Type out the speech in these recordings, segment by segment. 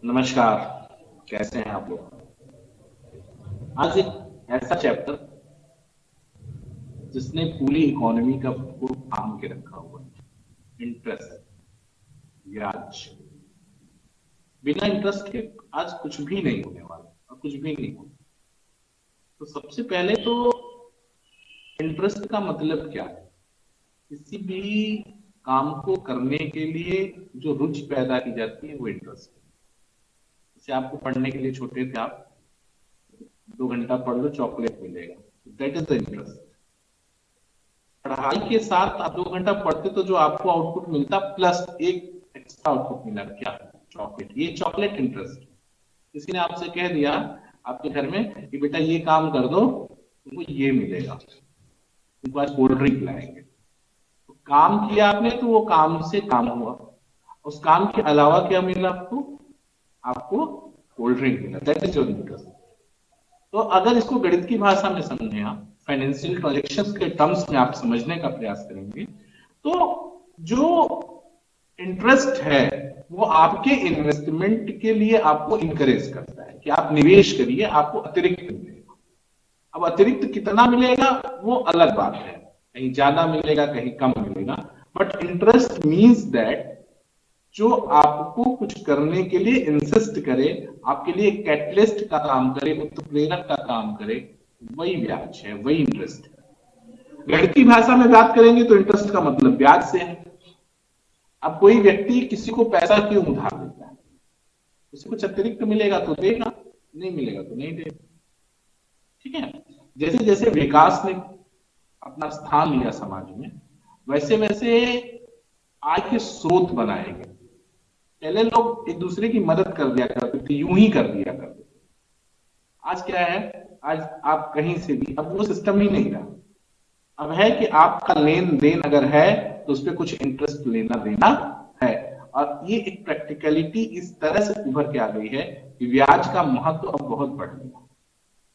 नमस्कार। कैसे हैं आप लोग? आज एक ऐसा चैप्टर जिसने पूरी इकोनॉमी का को थाम के रखा हुआ है। इंटरेस्ट, ब्याज। बिना इंटरेस्ट के आज कुछ भी नहीं होने वाला और कुछ भी नहीं होगा। तो सबसे पहले तो इंटरेस्ट का मतलब क्या है? किसी भी काम को करने के लिए जो रुचि पैदा की जाती है वो इंटरेस्ट है। जैसे आपको पढ़ने के लिए छोटे थे आप, 2 घंटा पढ़ लो चॉकलेट मिलेगा, दैट इज द इंटरेस्ट। पढ़ाई के साथ आप 2 घंटा पढ़ते तो जो आपको आउटपुट मिलता प्लस एक एक्स्ट्रा आउटपुट मिला, क्या? चॉकलेट। ये चॉकलेट इंटरेस्ट। किसी ने आपसे कह दिया आपके घर में कि बेटा ये काम कर दो, तुमको ये मिलेगा, तुमको आज कोल्ड ड्रिंक लाएंगे। तो काम किया आपने तो वो काम से काम हुआ। उस काम के अलावा क्या मिला आपको? आपको कोल्ड ड्रिंक मिला, दैट इज योर इंटरेस्ट। तो अगर इसको गणित की भाषा में समझें, आप फाइनेंशियल ट्रांजेक्शन्स के टर्म्स में आप समझने का प्रयास करेंगे, तो जो इंटरेस्ट है वो आपके इन्वेस्टमेंट के लिए आपको इंकरेज करता है कि आप निवेश करिए, आपको अतिरिक्त मिलेगा। अब अतिरिक्त कितना मिलेगा वो अलग बात है, कहीं ज्यादा मिलेगा कहीं कम मिलेगा, बट इंटरेस्ट मीन्स दैट जो आपको कुछ करने के लिए इंसिस्ट करे, आपके लिए कैटलिस्ट का काम करे, उत्प्रेरक का काम करे, वही ब्याज है, वही इंटरेस्ट है। गणितीय भाषा में बात करेंगे तो इंटरेस्ट का मतलब ब्याज से है। अब कोई व्यक्ति किसी को पैसा क्यों उधार देता है? उसे कुछ अतिरिक्त मिलेगा तो देगा, नहीं मिलेगा तो नहीं देगा। ठीक है। जैसे जैसे विकास ने अपना स्थान लिया समाज में, वैसे वैसे आय के स्रोत बनाए गए। पहले लोग एक दूसरे की मदद कर दिया करते थे, यूं ही कर दिया करते थे। आज क्या है? आज आप कहीं से भी, अब वो सिस्टम ही नहीं रहा। अब है कि आपका लेन देन अगर है तो उस पर कुछ इंटरेस्ट लेना देना है। और ये एक प्रैक्टिकलिटी इस तरह से उभर के आ गई है कि ब्याज का महत्व अब बहुत बढ़ गया।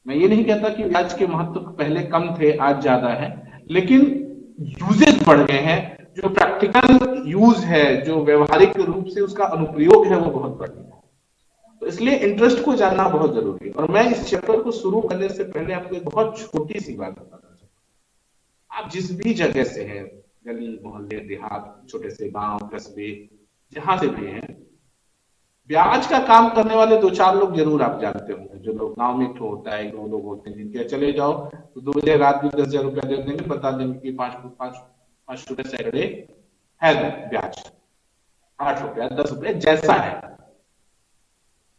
मैं ये नहीं कहता कि ब्याज के महत्व पहले कम थे आज ज्यादा है, लेकिन यूजेज बढ़ गए हैं। जो प्रैक्टिकल यूज है, जो व्यवहारिक रूप से उसका अनुप्रयोग है, वो बहुत बढ़ गया है। तो इसलिए इंटरेस्ट को जानना बहुत जरूरी है। और मैं इस चैप्टर को शुरू करने से पहले आपको एक बहुत छोटी सी बात बताना चाहता हूं। आप जिस भी जगह से हैं, गली मोहल्ले देहात, छोटे से गांव कस्बे, जहां से भी हैं, ब्याज का काम करने वाले 2-4 लोग जरूर आप जानते होंगे। जो लोग गांव में, एक होता है, 2 लोग होते हैं जिनके चले जाओ तो 2 बजे रात भी 10,000 रुपया दे देंगे, बता देंगे कि 5 5 5 रुपए सैकड़े है ब्याज, 8 रुपया 10 रुपये जैसा है।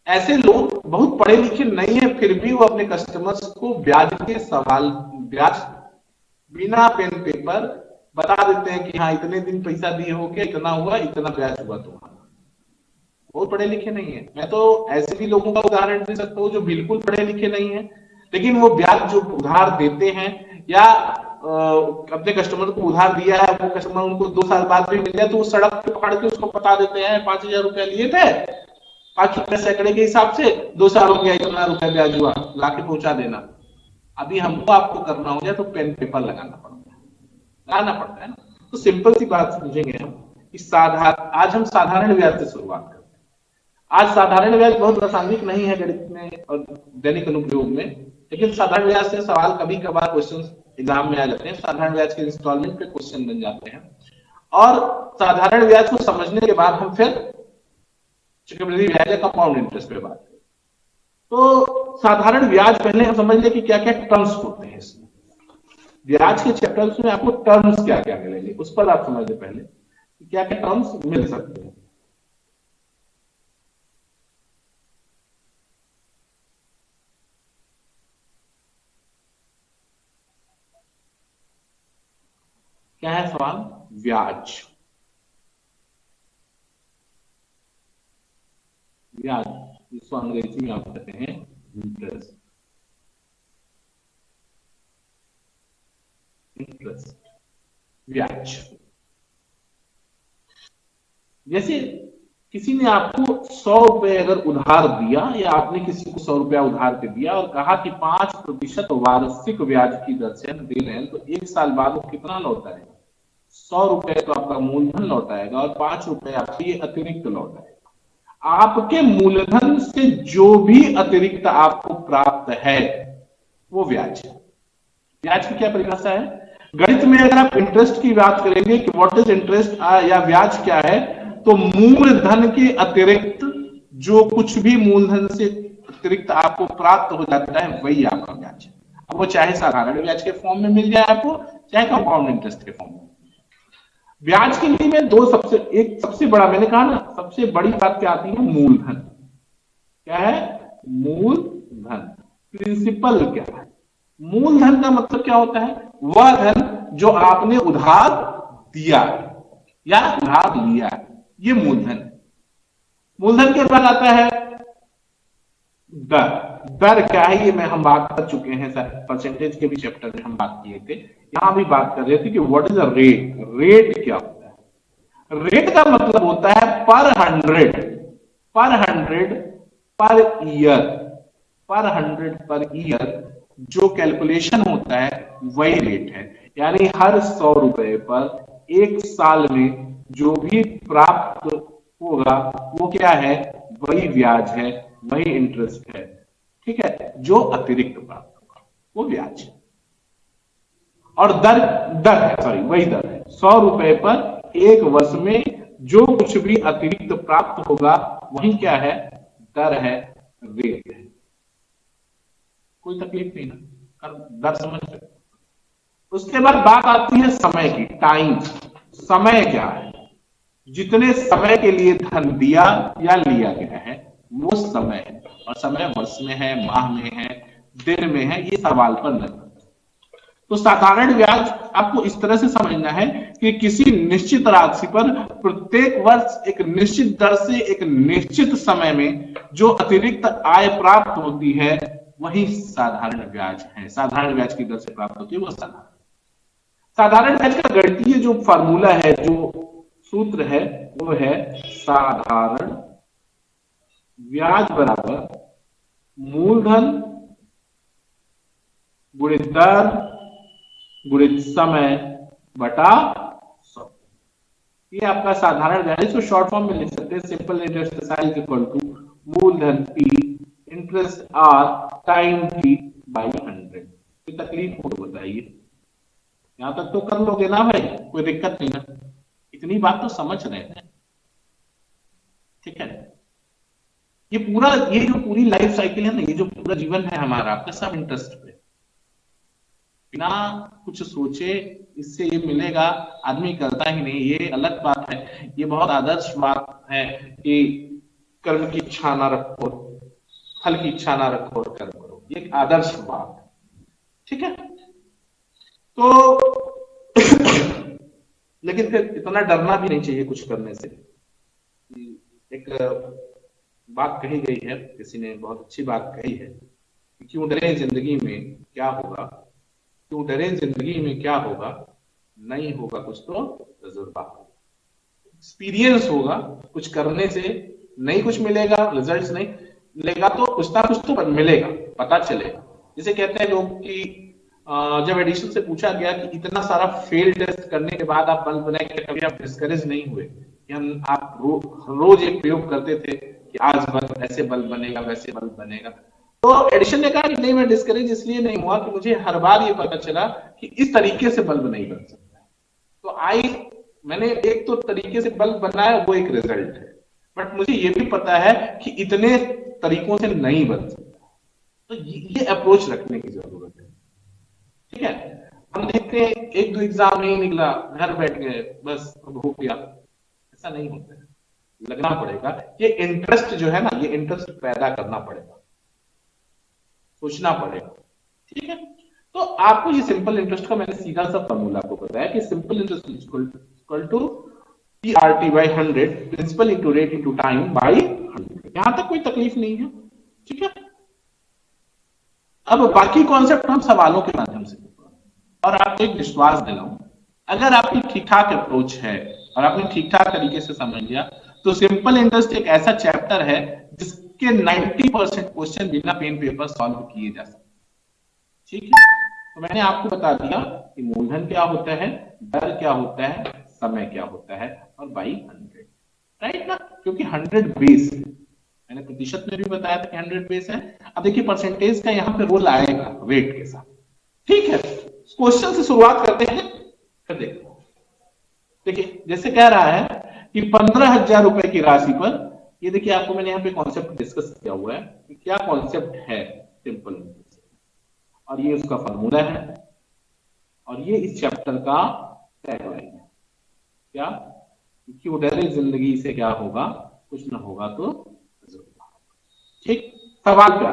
ऐसे लोग बहुत पढ़े लिखे नहीं है, फिर भी वो अपने कस्टमर्स को ब्याज के सवाल, ब्याज बिना पेन पेपर बता देते हैं कि हाँ इतने दिन पैसा दिए हो के इतना हुआ, इतना ब्याज हुआ तुम्हारा। बहुत पढ़े लिखे नहीं है। मैं तो ऐसे भी लोगों का उदाहरण दे सकता हूँ जो बिल्कुल पढ़े लिखे नहीं है, लेकिन वो ब्याज जो उधार देते हैं या अपने कस्टमर को उधार दिया है, वो कस्टमर उनको 2 साल बाद भी मिल जाए तो वो सड़क पे पकड़ के उसको बता देते हैं 5,000 रुपया लिए थे, 5 रुपए सैकड़े के हिसाब से 2 साल हो गया, इतना रुपया ब्याज हुआ, लाके पहुंचा देना। अभी हमको आपको करना हो जाए तो पेन पेपर लगाना पड़ता है ना। तो सिंपल सी बात समझेंगे हम कि साधारण, आज हम साधारण ब्याज से शुरुआत करते हैं। आज साधारण ब्याज बहुत रासायनिक नहीं है गणित में और दैनिक अनुप्रयोग में, लेकिन साधारण ब्याज से सवाल कभी कभार क्वेश्चन एग्जाम में आ जाते हैं। साधारण ब्याज के इंस्टॉलमेंट पे क्वेश्चन बन जाते हैं। और साधारण ब्याज को समझने के बाद हम फिर चक्रवृद्धि ब्याज या कंपाउंड इंटरेस्ट पे बात करें। तो साधारण ब्याज पहले हम समझ लें कि क्या क्या टर्म्स होते हैं इसमें। ब्याज के चैप्टर्स में आपको टर्म्स क्या क्या मिलेंगे उस पर आप समझ लें पहले कि क्या क्या टर्म्स मिल सकते हैं। क्या है सवाल? ब्याज। ब्याज जिसको अंग्रेजी में आप कहते हैं इंटरेस्ट। इंटरेस्ट, ब्याज। जैसे किसी ने आपको 100 रुपए अगर उधार दिया, या आपने किसी को 100 रुपया उधार पे दिया और कहा कि 5% वार्षिक ब्याज की दर से हम दे रहे हैं, तो 1 साल बाद वो कितना लौटाएगा? 100 रुपए तो आपका मूलधन लौटाएगा और 5 रुपए आपके ये अतिरिक्त लौटाएगा। आपके मूलधन से जो भी अतिरिक्त आपको प्राप्त है वो ब्याज है। ब्याज की क्या परिभाषा है? गणित में अगर आप इंटरेस्ट की बात करेंगे कि व्हाट इज इंटरेस्ट या ब्याज क्या है, तो मूलधन के अतिरिक्त जो कुछ भी मूलधन से अतिरिक्त आपको प्राप्त हो जाता है वही आपका ब्याज है। अब वो चाहे साधारण ब्याज के फॉर्म में मिल जाए आपको, चाहे कंपाउंड इंटरेस्ट के फॉर्म में। ब्याज के लिए में दो सबसे, एक सबसे बड़ा, मैंने कहा ना सबसे बड़ी बात क्या आती है, मूलधन। क्या है? मूलधन। प्रिंसिपल क्या है? मूलधन का मतलब क्या होता है? वह धन जो आपने उधार दिया या उधार लिया, ये मूलधन है। मूलधन के बाद आता है दर। दर क्या है, ये मैं हम बात कर चुके हैं सर, परसेंटेज के भी चैप्टर में हम बात किए थे। यहां भी बात कर रहे थे कि what is a rate. Rate क्या होता है? रेट का मतलब होता है पर हंड्रेड, पर हंड्रेड पर ईयर, पर हंड्रेड पर ईयर जो कैलकुलेशन होता है वही रेट है। यानी हर 100 रुपए पर एक साल में जो भी प्राप्त होगा वो क्या है? वही ब्याज है, वही इंटरेस्ट है। ठीक है, जो अतिरिक्त प्राप्त होगा वो ब्याज है। और दर, दर है, सॉरी वही दर है। 100 रुपए पर एक वर्ष में जो कुछ भी अतिरिक्त प्राप्त होगा वही क्या है? दर है, रेट है। कोई तकलीफ नहीं ना, कर दर समझ रहे? उसके बाद बात आती है समय की, टाइम। समय क्या है? जितने समय के लिए धन दिया या लिया गया है वो समय है। और समय वर्ष में है, माह में है, दिन में है, ये सवाल पर नहीं। तो साधारण ब्याज आपको इस तरह से समझना है कि किसी निश्चित राशि पर प्रत्येक वर्ष एक निश्चित दर से एक निश्चित समय में जो अतिरिक्त आय प्राप्त होती है वही साधारण ब्याज है। साधारण ब्याज की दर से प्राप्त होती है वो साधारण। साधारण ब्याज का गणितीय जो फार्मूला है, जो सूत्र है, वो है साधारण ब्याज बराबर मूलधन गुणित दर गुणित समय बटा 100। ये आपका साधारण ब्याज। इसको शॉर्ट फॉर्म में लिख सकते हैं, simple interest size equal to मूलधन P interest R time T by 100। कोई तकलीफ हो तो बताइए। यहां तक तो कर लोगे ना भाई, कोई दिक्कत नहीं ना? इतनी बात तो समझ रहे हैं? ठीक है। ये पूरा, ये जो पूरी लाइफ साइकिल है ना, ये जो पूरा जीवन है हमारा, आपका सब इंटरेस्ट पे, बिना कुछ सोचे इससे ये मिलेगा आदमी करता ही नहीं। ये अलग बात है, ये बहुत आदर्श बात है कि कर्म की इच्छा ना रखो, फल की इच्छा ना रखो और कर्म करो। ये एक आदर्श बात है। ठीक है। तो लेकिन फिर इतना डरना भी नहीं चाहिए कुछ करने से। एक बात कही गई है, किसी ने बहुत अच्छी बात कही है कि क्यों डरे जिंदगी में क्या होगा, क्यों डरे जिंदगी में क्या होगा, नहीं होगा कुछ तो तजुर्बा होगा, एक्सपीरियंस होगा। कुछ करने से नहीं कुछ मिलेगा, रिजल्ट्स नहीं मिलेगा तो कुछ ना कुछ तो मिलेगा, पता चलेगा। जिसे कहते हैं लोग कि जब एडिशन से पूछा गया कि इतना सारा फेल टेस्ट करने के बाद आप बल्ब बनाए, कभी आप डिस्करेज नहीं हुए कि हम आप रोज एक प्रयोग करते थे कि आज बल्ब ऐसे बल्ब बनेगा, वैसे बल्ब बनेगा? तो एडिशन ने कहा कि नहीं, मैं डिस्करेज इसलिए नहीं हुआ कि मुझे हर बार ये पता चला कि इस तरीके से बल्ब नहीं बन सकता। तो मैंने एक तो तरीके से बल्ब बनाया, वो एक रिजल्ट है, बट मुझे ये भी पता है कि इतने तरीकों से नहीं बन सकता। तो ये अप्रोच रखने की जरूरत है। ठीक है। हम देखते हैं एक दो एग्जाम नहीं निकला, घर बैठ गए, बस अब हो गया, ऐसा नहीं होता है। लगना पड़ेगा। ये इंटरेस्ट जो है ना, ये इंटरेस्ट पैदा करना पड़ेगा, सोचना पड़ेगा। ठीक है। तो आपको ये सिंपल इंटरेस्ट का मैंने सीधा सा फॉर्मूला आपको बताया कि simple interest equal to PRT by 100 principal into rate into time by 100। यहां तक कोई तकलीफ नहीं है। ठीक है। अब बाकी कॉन्सेप्ट हम सवालों के माध्यम से, और आपको एक विश्वास दिलाऊं, अगर आपकी ठीक ठाक अप्रोच है और आपने ठीक ठाक तरीके से समझ लिया तो सिंपल इंटरेस्ट एक ऐसा चैप्टर है जिसके 90% क्वेश्चन बिना पेन पेपर सॉल्व किए जा सकते। ठीक है। तो मैंने आपको बता दिया कि मूलधन क्या होता है, दर क्या होता है, समय क्या होता है, और बाई 100। राइट ना, क्योंकि 100 बेस है, मैंने प्रतिशत में भी बताया था कि 100 बेस है। अब देखिए परसेंटेज का यहाँ पे रोल आएगा वेट के साथ। ठीक है, क्वेश्चन से शुरुआत करते हैं, फिर देखते हैं। देखिए जैसे कह रहा है कि 15,000 रुपए की राशि पर, ये देखिए आपको मैंने यहाँ पे कॉन्सेप्ट डिस्कस किया हुआ है कि क्या कॉन्सेप्ट है सिंपल, और ये उसका फॉर्मूला है, और ये इस चैप्टर का टैगलाइन है। क्या? क्यों डरे जिंदगी से क्या होगा, कुछ ना होगा तो ठीक। सवाल क्या?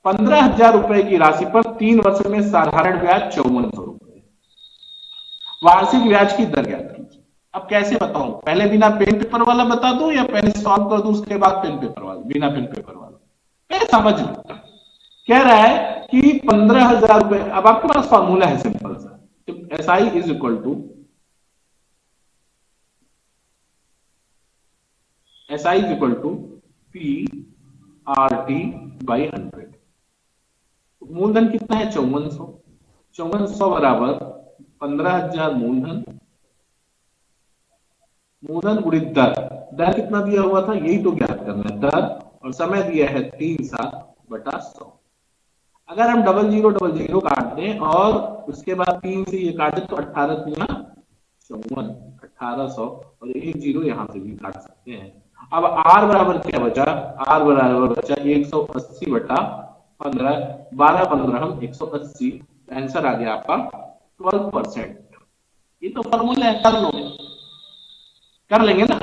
15,000 रुपए की राशि पर 3 वर्ष में साधारण ब्याज 5400 रुपए, वार्षिक ब्याज की दर ज्ञात कीजिए। अब कैसे बताऊं, पहले बिना पेन पेपर वाला बता दूं या पहले सॉल्व कर दूं उसके बाद पेन पेपर वाला, बिना पेन पेपर वाला? पहले समझ लो। कह रहा है कि 15,000 रुपए, अब आपके पास फॉर्मूला है सिंपल सा, S I is equal to SI is equal to PRT by 100। मूलधन कितना है? 5400। 5400 बराबर 15,000 मूलधन, मूलधन गुणित दर, दर कितना दिया हुआ था यही तो ज्ञात करना है दर, और समय दिया है 3 साल बटा 100। अगर हम डबल जीरो काट दें और उसके बाद 3 से ये काटे तो 18 54, 1800, और एक जीरो यहां से भी काट सकते हैं। अब आर बराबर क्या बचा? आर बराबर बचा 180 बटा 15, 12 15 हम 180, आंसर आ गया आपका 12%। ये तो फॉर्मूला है, कर लेंगे ना।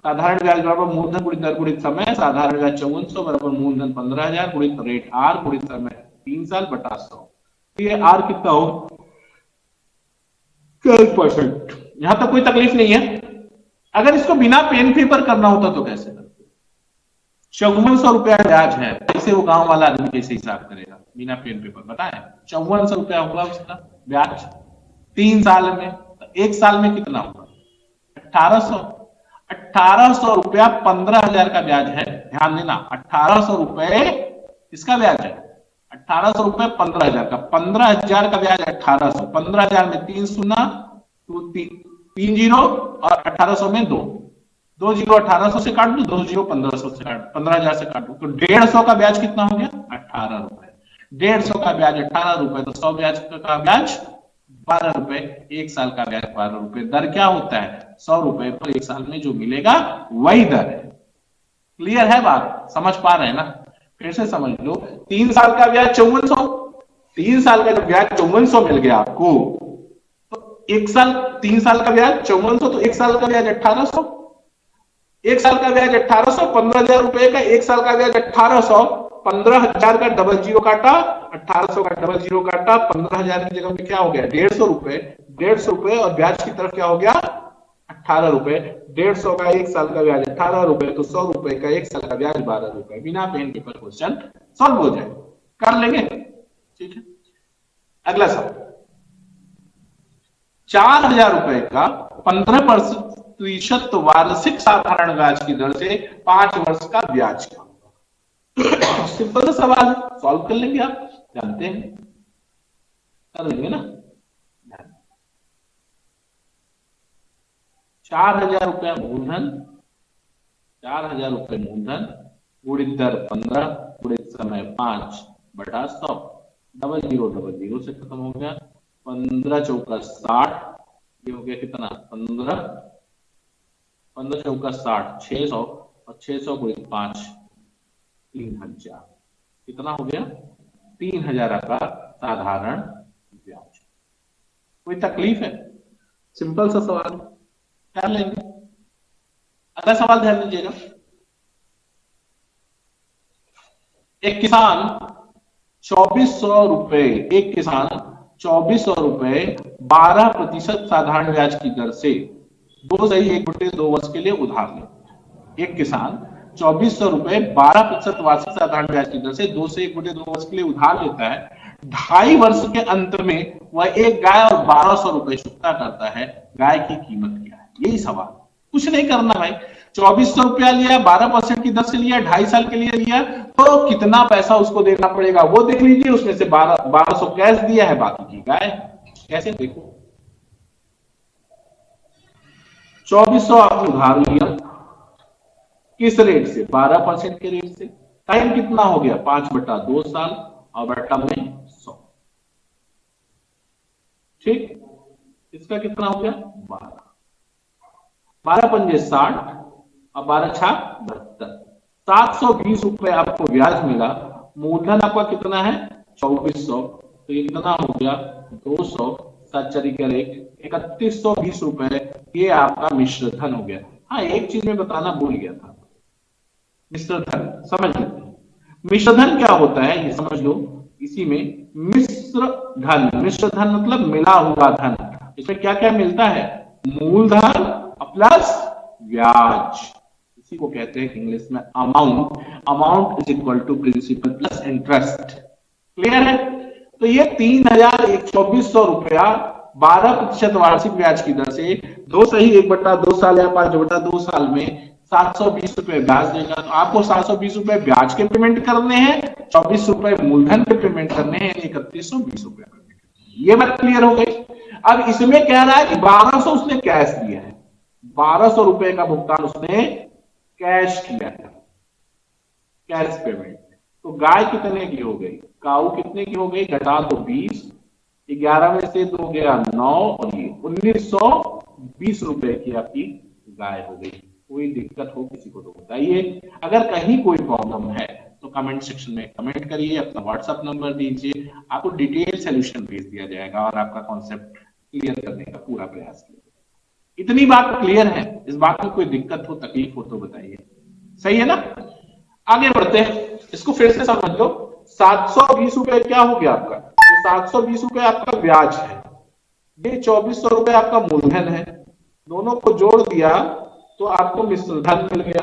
साधारण ब्याज बराबर मूलधन गुणित दर गुणित समय, साधारण ब्याज 5400 बराबर मूलधन 15,000 गुणित रेट आर गुणित समय 3 साल बटा 100। ये आर कितना हो? 12%। यहां तक कोई तकलीफ नहीं है। अगर इसको बिना पेन पेपर करना होता तो कैसे करते? 5400 रुपया ब्याज है, कैसे वो गांव वाला आदमी कैसे हिसाब करेगा बिना पेन पेपर? बताए 5400 रुपया होगा उसका ब्याज 3 साल में, तो 1 साल में कितना होगा? 1800। 1800 रुपया 15,000 का ब्याज है, ध्यान देना 1800 रुपए किसका ब्याज है? 1800 रुपए 15,000 का, 15,000 का ब्याज 1800, 15,000 में 3 सुना तो 3 जीरो, और 1800 में 2, 2 जीरो 1800 से काट दो, 2 जीरो 1500 से काट, 15,000 से काट दो, तो 150 का ब्याज कितना हो गया? 18 रुपए। 150 का ब्याज 18 रुपए, तो 100 ब्याज का ब्याज 12 रुपए, 1 साल का ब्याज 12 रुपए। दर क्या होता है? 100 रुपए पर 1 साल में जो मिलेगा वही दर है। क्लियर है बात? समझ पा रहे हैं ना? फिर से समझ लो, 3 साल का ब्याज 5400, 3 साल का जब ब्याज 5400 मिल गया आपको, तो 1 साल, 3 साल का ब्याज 5400, तो 1 साल का ब्याज 1800, 1 साल का ब्याज 1800, 15,000 रुपए का 1 साल का ब्याज 1800, 15,000 का डबल जीरो काटा, 1800 का डबल जीरो काटा, 15,000 की जगह में क्या हो गया? 150 रुपए, 150 रुपए, और ब्याज की तरफ क्या हो गया? 18 रुपए। 150 का 1 साल का ब्याज 18 रुपए, तो 100 रुपए का 1 साल का ब्याज 12 रुपए। बिना पेन पेपर क्वेश्चन सॉल्व हो जाए, कर लेंगे। ठीक है, अगला सवाल, 4,000 रुपए का 15% वार्षिक साधारण ब्याज की दर से 5 वर्ष का ब्याज का, सिंपल सा सवाल, सॉल्व कर लेंगे, आप जानते हैं, कर लेंगे ना। 4,000 रुपया मूलधन, 4,000 रुपए मूलधन गुणित दर 15 गुणित समय 5 बटा 100, डबल जीरो से खत्म हो गया, 15 चौका 60, ये हो गया कितना? 15 15 चौका 60, 600, और 600 गुणित 5 3,000, कितना हो गया? 3,000 का साधारण ब्याज। कोई तकलीफ है? सिंपल सा सवाल, कर लेंगे। अगला सवाल ध्यान दीजिएगा, एक किसान 2400 रुपए, एक किसान 2400 रुपए 12% साधारण ब्याज की दर से 2 वर्ष के लिए उधार लेता है। एक किसान 2400 रुपए 12% वार्षिक साधारण ब्याज की दर से 2 वर्ष के लिए उधार लेता है। 2.5 वर्ष के अंत में वह एक गाय और 1,200 रुपए चुकता करता है। गाय की कीमत क्या है? यही सवाल, कुछ नहीं करना भाई। 2400 रुपया लिया, 12% की दर से लिया, 2.5 साल के लिए लिया, तो कितना पैसा उसको देना पड़ेगा वो देख लीजिए। उसमें से 1200 कैश दिया है, बाकी की गाय। कैसे देखो, 2400 आपने उधार लिया, किस रेट से? 12% के रेट से। टाइम कितना हो गया? 5/2 साल और बटा में 100। ठीक, इसका कितना हो गया? 12। 12×5 60 और 12×6 72। 720 रुपए आपको ब्याज मिला। मूलधन आपका कितना है? 2400। तो ये कितना हो गया? 200 7×4 3120 रुपए। ये आपका मिश्र धन हो गया। हाँ, एक चीज में बताना भूल गया था। मिश्र धन समझ लेते हैं। मिश्र धन क्या होता है ये समझ लो। इसी में मिश्र धन, मिश्र धन मतलब मिला हुआ धन। इसमें क्या क्या मिलता है? मूलधन प्लस ब्याज। इसी को कहते हैं इंग्लिश में amount. Amount is equal to principal plus interest. Clear है? तो ये 3,2400 रुपया 12% वार्षिक ब्याज की दर से 2 सही 1/2 साल या 5/2 साल में 720 रुपए ब्याज देगा। तो आपको 720 रुपए ब्याज के पेमेंट करने हैं, 24 रुपए मूलधन के पेमेंट करने हैं, 3120 रुपए। ये बात क्लियर हो गई। अब इसमें कह रहा है कि 1200 उसने कैश दिया है, 1200 रुपए का भुगतान उसने कैश किया है, कैश पेमेंट। तो गाय कितने की हो गई? काऊ कितने की हो गई? घटा दो 20, 11 में से 2 गया 9 और ये 1920 रुपए की आपकी गाय हो गई। कोई दिक्कत हो किसी को तो बताइए। अगर कहीं कोई प्रॉब्लम है तो कमेंट सेक्शन में कमेंट करिए, अपना व्हाट्सएप नंबर दीजिए, आपको डिटेल सोल्यूशन भेज दिया जाएगा और आपका कॉन्सेप्ट क्लियर करने का पूरा प्रयास किया। इतनी बात क्लियर है? इस बात में कोई दिक्कत हो तकलीफ हो तो बताइए। सही है ना? आगे बढ़ते हैं, इसको फिर से समझ लो। 720 रुपए क्या हो गया आपका? ये 720 रुपए आपका ब्याज है, ये 2400 रुपए आपका मूलधन है। दोनों को जोड़ दिया तो आपको मिश्रधन मिल गया।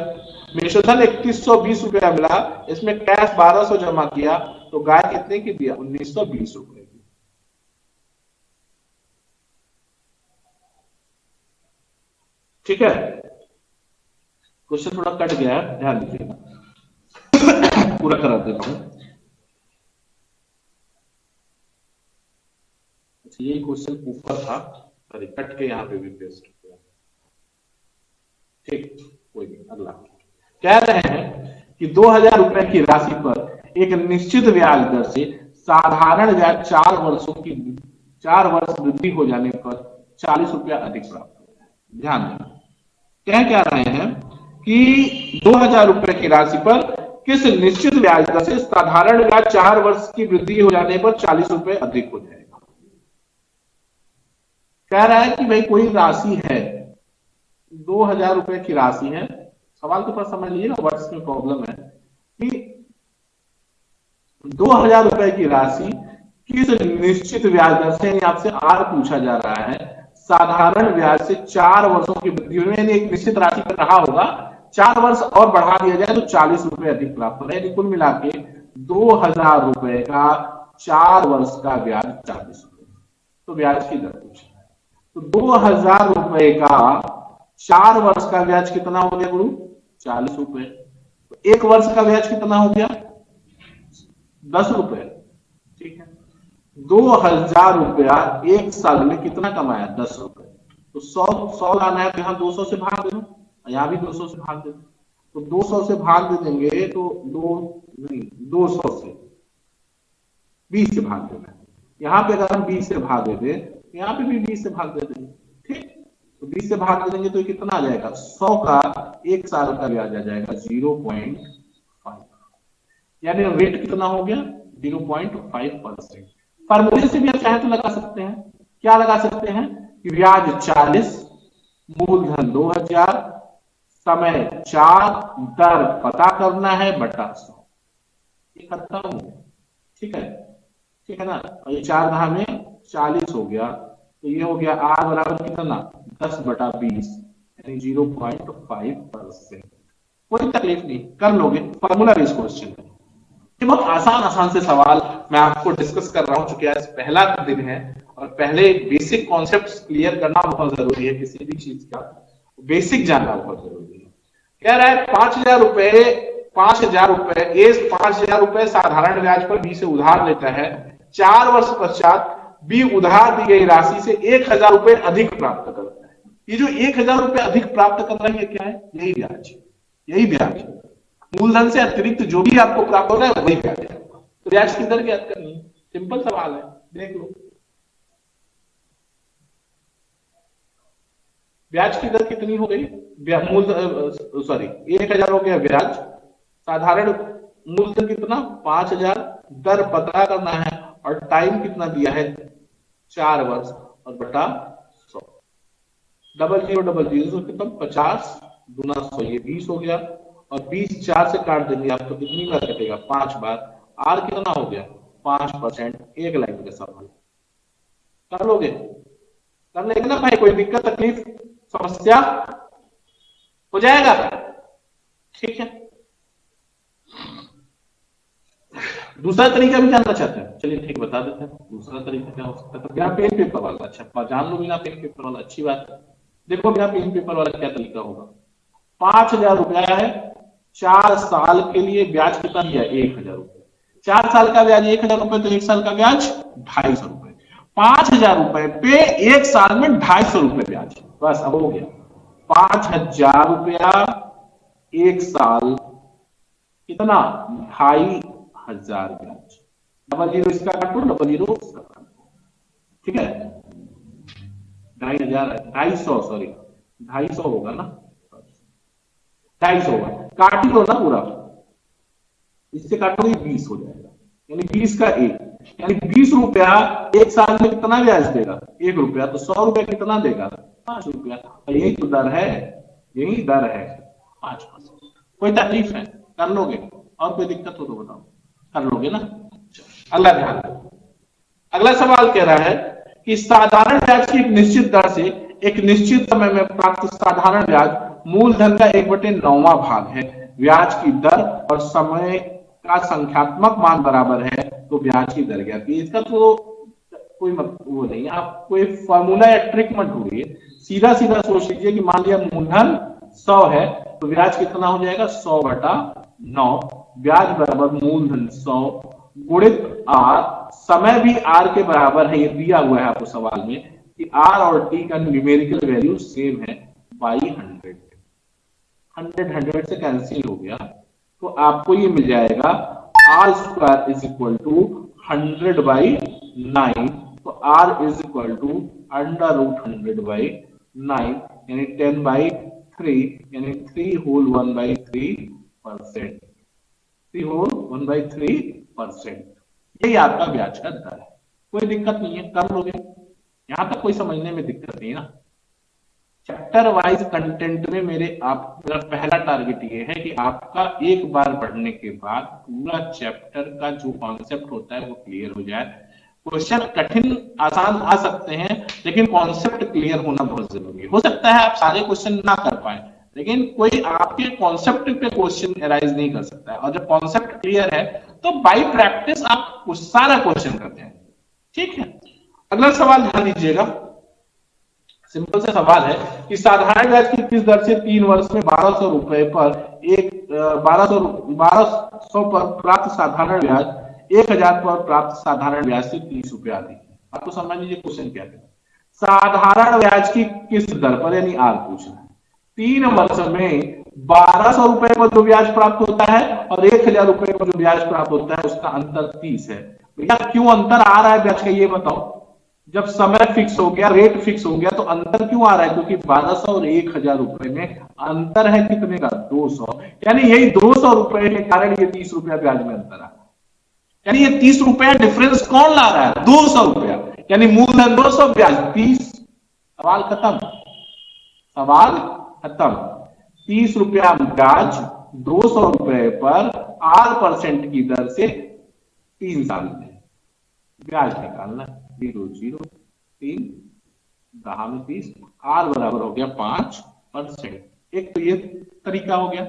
मिश्रधन 3120 रुपया मिला, इसमें कैश 1200 जमा किया, तो गाय कितने की दिया? 1920 रुपए की। ठीक है, क्वेश्चन थोड़ा कट गया है, ध्यान दीजिएगा। पूरा करा देता हूं। ये क्वेश्चन ऊपर था, सॉरी कट के यहाँ पे भी पेस्ट किया। ठीक, कोई नहीं। अगला कह रहे हैं कि 2000 रुपए की राशि पर एक निश्चित ब्याज दर से साधारण ब्याज 4 वर्ष वृद्धि हो जाने पर 40 रुपया अधिक प्राप्त होता है। ध्यान दें, कह रहे हैं कि 2000 रुपए की राशि पर किस निश्चित ब्याज दर से साधारण ब्याज 4 वर्ष की वृद्धि हो जाने पर 40 रुपए अधिक हो जाएगा। कह रहा है कि भाई कोई राशि है, 2000 रुपए की राशि है। सवाल तो थोड़ा समझ लीजिए ना, वर्ड्स में प्रॉब्लम है कि 2000 रुपए की राशि किस निश्चित ब्याज दर से, आपसे आर पूछा जा रहा है, साधारण ब्याज से 4 वर्षों की वृद्धि में, यानी एक निश्चित राशि पर रहा होगा, 4 वर्ष और बढ़ा दिया जाए तो 40 रुपए अधिक प्राप्त हो रहे हैं। कुल मिला के 2000 रुपए का 4 वर्ष का ब्याज 40 रुपए। तो ब्याज की दर पूछा है, तो 2000 रुपए का 4 वर्ष का ब्याज कितना हो गया गुरु? 40 रुपए। तो 1 वर्ष का ब्याज कितना हो गया? 10 रुपए। ठीक है, 2000 रुपया 1 साल में कितना कमाया? 10 रुपए। तो 100 लाना है तो यहाँ 200 से भाग दे दो, यहाँ भी 200 से भाग दे दो। तो 200 से भाग दे देंगे तो 200 से 20 से भाग देना है। यहाँ पे अगर हम 20 से भाग देते, यहाँ पे भी 20 से भाग दे देंगे। ठीक, तो 20 से भाग दे देंगे तो कितना आ जाएगा? 100 का 1 साल का ब्याज आ जाएगा 0.5, यानी रेट कितना हो गया? 0.5%। फॉर्मूले से भी आप चाहे तो लगा सकते हैं। क्या लगा सकते हैं कि ब्याज 40, मूलधन 2000, समय 4, दर पता करना है बटा 100। ये खत्म हो गया। ठीक है, ठीक है ना? और ये 4 घा में 40 हो गया, तो ये हो गया आर बराबर कितना? 10/20, यानी 0.5%। कोई तकलीफ नहीं, कर लोगे। फॉर्मूला बेस क्वेश्चन है, ये बहुत आसान से सवाल मैं आपको डिस्कस कर रहा हूं। चूंकि आज पहला दिन है और पहले बेसिक कॉन्सेप्ट्स क्लियर करना बहुत जरूरी है। किसी भी चीज का बेसिक जानना बहुत जरूरी है। कह रहा है 5000 रुपए 5000 रुपए साधारण ब्याज पर बी से उधार लेता है। 4 वर्ष पश्चात बी उधार दी गई राशि से 1000 रुपए अधिक प्राप्त करता है। ये जो 1000 रुपए अधिक प्राप्त कर रहा है, ये क्या है? यही ब्याज। यही ब्याज है। मूलधन से अतिरिक्त जो भी आपको प्राप्त हो रहा है वही ब्याज है। तो ब्याज की दर ज्ञात करनी है, सिंपल सवाल है, देख लो। ब्याज की दर कितनी हो गई? मूल सॉरी 1,000 हो गया ब्याज। साधारण मूलधन कितना? 5,000। दर पता करना है और टाइम कितना दिया है? 4 वर्ष और बटा 100। डबल जीरो डबल जीरो कितना? 50 गुना 100, ये 20 हो गया। और 20 4 से काट देंगे आप तो कितनी बार कटेगा? 5 बार। आर कितना हो गया? 5%। एक लाइन का सवाल कर लोगे? कर लेंगे ना भाई? कोई दिक्कत तकलीफ समस्या हो जाएगा? ठीक है। दूसरा तरीका भी जानना चाहते हैं? चलिए ठीक, बता देते हैं दूसरा तरीका क्या हो सकता है। तो बिना पेन पेपर वाला, अच्छा जान लो बिना पेन पेपर वाला, अच्छी बात है। देखो बिना पेन पेपर वाला क्या तरीका होगा। 5,000 रुपया है, 4 साल के लिए ब्याज कितना दिया? 1,000 रुपये। 4 साल का ब्याज 1,000 रुपये, तो 1 साल का ब्याज 250 रुपये। 5,000 रुपये पे 1 साल में 250 रुपये ब्याज, बस अब हो गया। 5,000 रुपया 1 साल, कितना? 2,500 ब्याज। डबल जीरो इसका काटो, डबल जीरो इसका काटो, ठीक है। 2,500, 250, सॉरी 250 होगा ना, 250 होगा। काट लो ना पूरा, इससे काटोगे 20 हो जाएगा, यानी 20 का 1, यानी 20 रुपया 1 साल में कितना ब्याज देगा? 1 रुपया। तो 100 रुपया कितना देगा? 5 रुपया। और यही तो दर है, यही दर है 5%। कोई तकलीफ है? कर लोगे? और कोई दिक्कत हो तो बताओ, कर लोगे ना? अगला ध्यान, अगला सवाल कह रहा है कि साधारण ब्याज की एक निश्चित दर से एक निश्चित समय में प्राप्त साधारण ब्याज मूलधन का 1/9वां भाग है। ब्याज की दर और समय का संख्यात्मक मान बराबर है तो ब्याज की दर ज्ञात कीजिए। इसका तो कोई वो नहीं, आप कोई फॉर्मूला या ट्रिक मत ढूंढिए, सीधा सीधा सोच लीजिए कि मान लिया मूलधन 100 है तो ब्याज कितना हो जाएगा? 100/9। ब्याज बराबर मूलधन 100 गुणित आर, समय भी आर के बराबर है, ये दिया हुआ है आपको सवाल में कि आर और टी का न्यूमेरिकल वैल्यू सेम है बाई 100। 100 से कैंसिल हो गया तो आपको ये मिल जाएगा R square is equal to 100/9। तो आर इज इक्वल टू √100/9, यानी 10/3, यानी 3 होल 1/3%। 3 होल 1/3%। यही आपका ब्याज का दर है। कोई दिक्कत नहीं है, कर लोगे, यहां तक कोई समझने में दिक्कत नहीं ना। चैप्टर वाइज कंटेंट में मेरा पहला टारगेट ये है कि आपका एक बार पढ़ने के बाद पूरा चैप्टर का जो कॉन्सेप्ट होता है वो क्लियर हो जाए। क्वेश्चन कठिन आसान आ सकते हैं, लेकिन कॉन्सेप्ट क्लियर होना बहुत जरूरी है। हो सकता है आप सारे क्वेश्चन ना कर पाए, लेकिन कोई आपके कॉन्सेप्ट पे क्वेश्चन एराइज नहीं कर सकता है। और जब कॉन्सेप्ट क्लियर है तो बाई प्रैक्टिस आप सारा क्वेश्चन करते हैं, ठीक है। अगला सवाल ध्यान दीजिएगा, सिंपल सा सवाल है कि साधारण ब्याज की किस दर से 3 वर्ष में 1,200 रुपए पर 1,200 पर प्राप्त साधारण ब्याज 1,000 पर प्राप्त साधारण ब्याज से 30 रुपए अधिक है। आपको समझ लीजिए क्वेश्चन क्या है। साधारण ब्याज की किस दर पर, यानी आर पूछना है, 3 वर्ष में 1,200 रुपए पर जो ब्याज प्राप्त होता है और 1,000 रुपए पर जो ब्याज प्राप्त होता है उसका अंतर 30 है। भैया क्यों अंतर आ रहा है ब्याज का, ये बताओ। जब समय फिक्स हो गया, रेट फिक्स हो गया, तो अंतर क्यों आ रहा है? क्योंकि 1,200 और 1,000 रुपए में अंतर है कितने का? 200। यानी यही 200 रुपए के कारण ये 30 रुपया ब्याज में अंतर आ रहा है। यानी ये 30 रुपया डिफरेंस कौन ला रहा है? 200 रुपया। यानी मूलधन 200, ब्याज 30। सवाल खत्म, सवाल खत्म। 30 रुपया ब्याज 200 रुपए पर 8% की दर से 3 साल में ब्याज निकालना। 0 0 3 10 में 30, आर बराबर हो गया 5%। एक तो ये तरीका हो गया।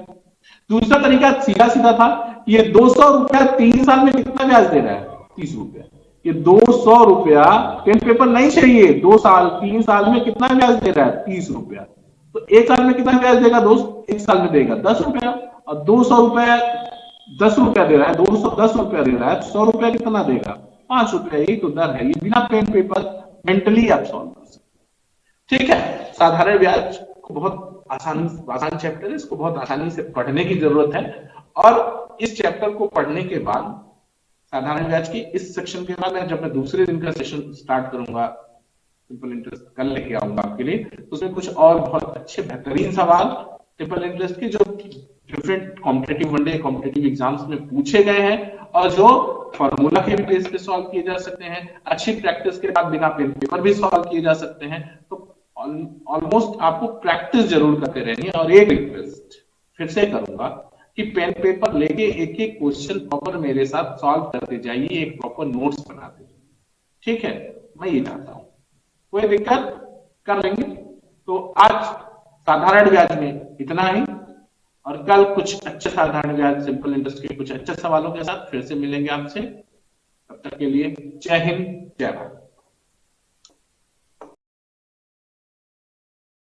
दूसरा तरीका सीधा सीधा था, ये 200 रुपया 3 साल में कितना ब्याज दे रहा है? 30 रुपया। ये 200 रुपया, पेन पेपर नहीं चाहिए, 2 साल 3 साल में कितना ब्याज दे रहा है? 30 रुपया। तो 1 साल में कितना ब्याज देगा दोस्त? 1 साल में देगा 10 रुपया। और 200 रुपया 10 रुपया दे रहा है, 210 रुपया दे रहा है, 100 रुपया कितना देगा? 5 रुपया। यही तो दर है, ये बिना पेन पेपर मेंटली आप सॉल्व कर सकते, ठीक है। साधारण ब्याज को बहुत आसान आसान चैप्टर है, इसको बहुत आसानी से पढ़ने की जरूरत है। और इस चैप्टर को पढ़ने के बाद साधारण ब्याज की इस सेक्शन के बाद जब मैं दूसरे दिन का सेशन स्टार्ट करूंगा, सिंपल इंटरेस्ट कल लेके आऊंगा आपके लिए, तो उसमें कुछ और बहुत अच्छे बेहतरीन सवाल सिंपल इंटरेस्ट के जो different competitive one day competitive exams में पूछे गए हैं और जो फॉर्मूला के भी बेस पे सॉल्व किए जा सकते हैं, अच्छी प्रैक्टिस के बाद बिना पेन पेपर भी सॉल्व किए जा सकते हैं। तो ऑलमोस्ट आपको प्रैक्टिस जरूर करते रहनी है। और एक रिक्वेस्ट फिर से करूंगा कि पेन पेपर लेके एक एक क्वेश्चन प्रॉपर मेरे साथ सॉल्व करते जाइए, एक प्रॉपर नोट्स बनाते जाइए, ठीक है? मैं ये चाहता हूं, कोई दिक्कत कर लेंगे। तो आज साधारण ब्याज में इतना ही, और कल कुछ अच्छे साधारण ब्याज सिंपल इंटरेस्ट के कुछ अच्छे सवालों के साथ फिर से मिलेंगे आपसे। तब तक के लिए जय हिंद, जय भारत।